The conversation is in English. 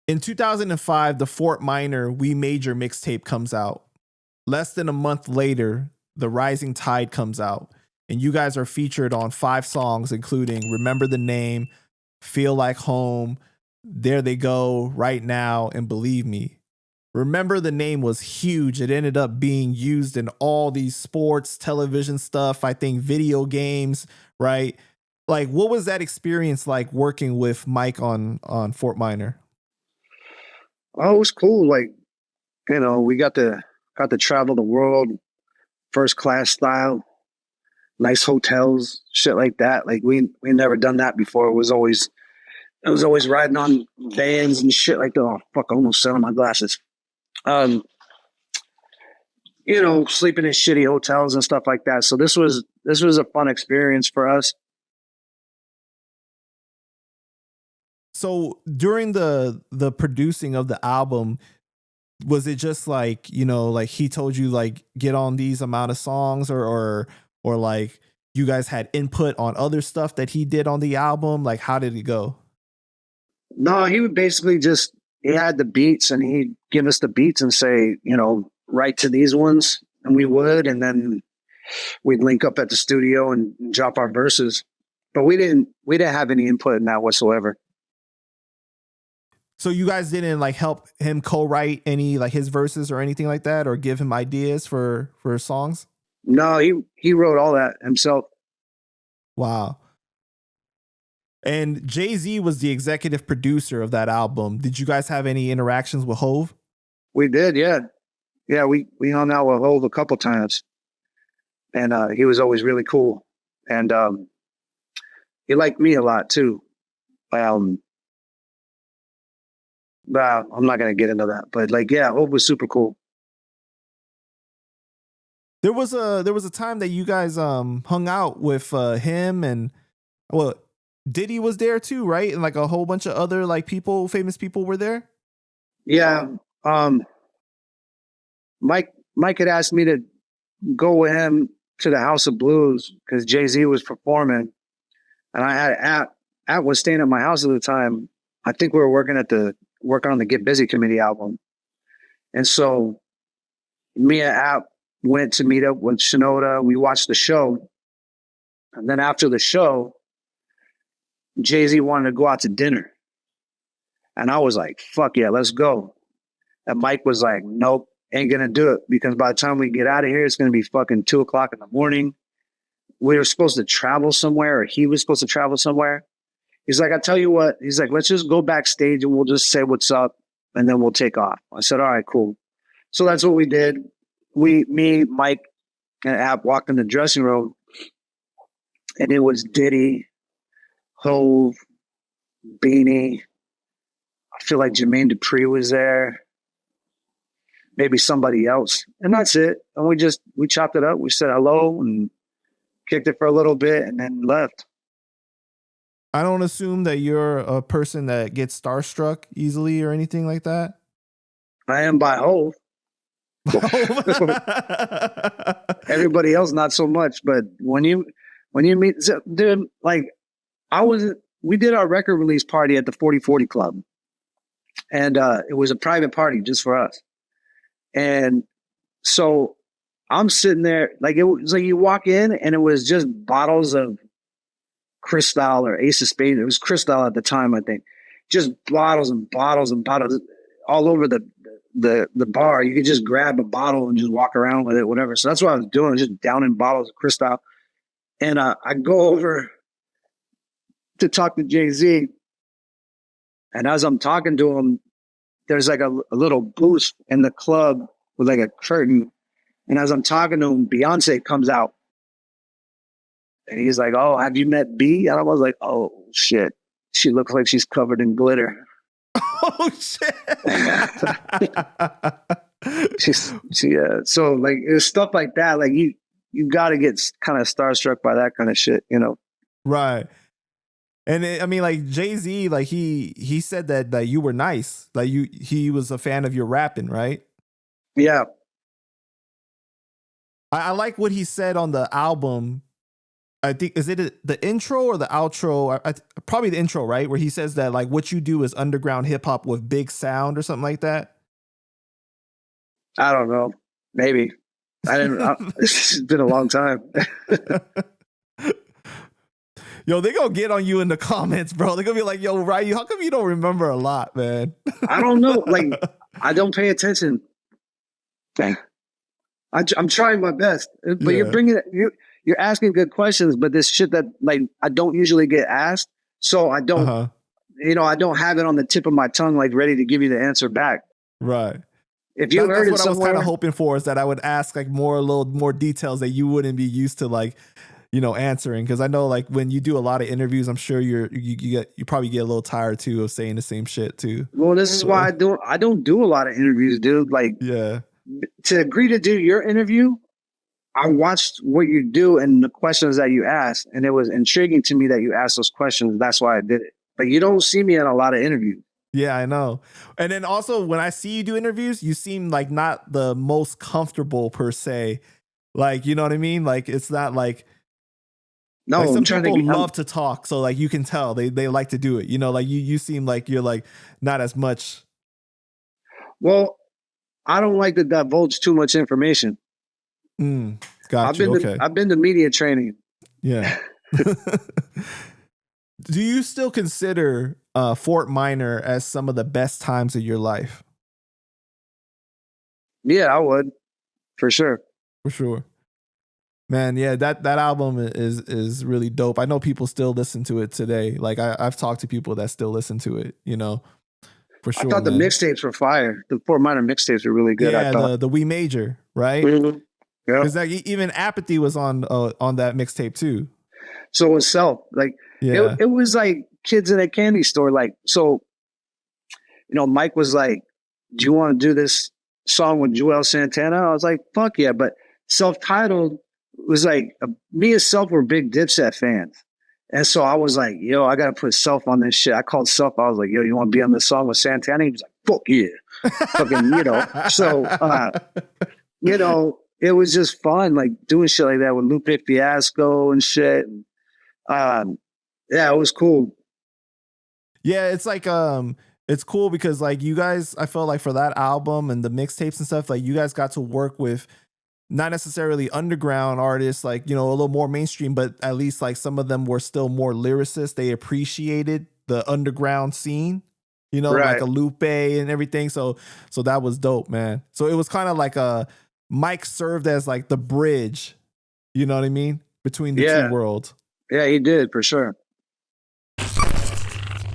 In 2005, the Fort Minor We Major mixtape comes out. Less than a month later, The Rising Tide comes out, and you guys are featured on 5 songs, including Remember the Name, Feel Like Home, There They Go, Right Now, and Believe Me. Remember the Name was huge. It ended up being used in all these sports, television stuff, I think video games, right? Like, what was that experience like working with Mike on Fort Minor? Oh, it was cool. Like, we got to travel the world, first class style, nice hotels, shit like that. Like we never done that before. It was always riding on vans and shit like that. Oh fuck, I almost fell on my glasses. Um, sleeping in shitty hotels and stuff like that. So this was a fun experience for us. So during the producing of the album, was it just like, like he told you like get on these amount of songs, or like you guys had input on other stuff that he did on the album? Like, how did it go? No, he would basically he had the beats and he'd give us the beats and say, write to these ones, and we would, and then we'd link up at the studio and drop our verses. But we didn't have any input in that whatsoever. So you guys didn't like help him co-write any like his verses or anything like that, or give him ideas for songs? No, he wrote all that himself. Wow. And Jay-Z was the executive producer of that album. Did you guys have any interactions with Hove? We did, yeah. Yeah, we hung out with Hove a couple times. And he was always really cool. And he liked me a lot too. But I'm not gonna get into that. But like, yeah, Hove was super cool. There was a time that you guys hung out with him, and well, Diddy was there too, right? And like a whole bunch of other like people, famous people were there. Yeah. Mike had asked me to go with him to the House of Blues because Jay-Z was performing. And I had At was staying at my house at the time. I think we were working on the Get Busy Committee album. And so me and At went to meet up with Shinoda. We watched the show. And then after the show, Jay-Z wanted to go out to dinner. And I was like, fuck yeah, let's go. And Mike was like, nope, ain't gonna do it, because by the time we get out of here, it's gonna be fucking 2:00 in the morning. We were supposed to travel somewhere, or he was supposed to travel somewhere. He's like, I tell you what, he's like, let's just go backstage and we'll just say what's up and then we'll take off. I said, all right, cool. So that's what we did. Me, Mike, and App walked in the dressing room, and it was Diddy, Hove, Beanie. I feel like Jermaine Dupri was there. Maybe somebody else. And that's it. And we chopped it up. We said hello and kicked it for a little bit and then left. I don't assume that you're a person that gets starstruck easily or anything like that. I am by Hove. Everybody else, not so much. But when you meet, dude, like we did our record release party at the 4040 Club. And it was a private party just for us. And so I'm sitting there, like it was like you walk in and it was just bottles of Cristal or Ace of Spades. It was Cristal at the time, I think. Just bottles and bottles and bottles all over the bar. You could just grab a bottle and just walk around with it, whatever. So that's what I was doing, just downing bottles of Cristal. And I go over to talk to Jay-Z. And as I'm talking to him, there's like a little booth in the club with like a curtain. And as I'm talking to him, Beyonce comes out. And he's like, oh, have you met B? And I was like, oh, shit. She looks like she's covered in glitter. Oh, shit. So, like, it's stuff like that. Like, you got to get kind of starstruck by that kind of shit, Right. And I mean, like Jay-Z, like he said that you were nice. Like he was a fan of your rapping, right? Yeah. I like what he said on the album. I think, is it the intro or the outro? Probably the intro, right? Where he says that like what you do is underground hip hop with big sound or something like that. I don't know. Maybe. It's been a long time. Yo, they gonna get on you in the comments, bro. They're gonna be like, yo, Ryu, how come you don't remember a lot, man? I don't know. Like, I don't pay attention. I'm trying my best, but you're asking good questions, but this shit that like I don't usually get asked, so I don't, I don't have it on the tip of my tongue, like ready to give you the answer back. Right. If you heard it what somewhere, I was kind of hoping for is that I would ask like a little more details that you wouldn't be used to, like, answering. Because I know like when you do a lot of interviews, I'm sure you probably get a little tired too of saying the same shit too. Well, this is why I don't do a lot of interviews, dude. Like, to agree to do your interview, I watched what you do and the questions that you asked, and it was intriguing to me that you asked those questions. That's why I did it. But you don't see me in a lot of interviews. Yeah, I know. And then also when I see you do interviews, you seem like not the most comfortable per se. Like, you know what I mean? Like, it's not like, no, like some people love to talk. So like, you can tell they like to do it. Like you seem like you're like not as much. Well, I don't like to divulge too much information. Got you. I've been to media training. Yeah. Do you still consider Fort Minor as some of the best times of your life? Yeah, I would. For sure. For sure. Man, yeah, that album is really dope. I know people still listen to it today. Like I've talked to people that still listen to it, for sure. I thought the mixtapes were fire. The Fort Minor mixtapes were really good. Yeah, I thought. the We Major, right? Mm-hmm. Yeah. Because like even Apathy was on that mixtape too. So it was Self. Like it was like kids in a candy store. Like, so, Mike was like, "Do you want to do this song with Joel Santana?" I was like, "Fuck yeah!" But Self-Titled was like, me and Self were big Dipset fans. And so I was like, yo, I got to put Self on this shit. I called Self. I was like, yo, you want to be on this song with Santana? He was like, fuck yeah. Fucking, So, it was just fun, like doing shit like that with Lupe Fiasco and shit. Yeah, it was cool. Yeah, it's like, it's cool because like you guys, I felt like for that album and the mixtapes and stuff, like you guys got to work with not necessarily underground artists, like, a little more mainstream, but at least like some of them were still more lyricists. They appreciated the underground scene, right. Like a Lupe and everything. So that was dope, man. So it was kind of like Mike served as like the bridge, you know what I mean? Between the two worlds. Yeah, he did for sure.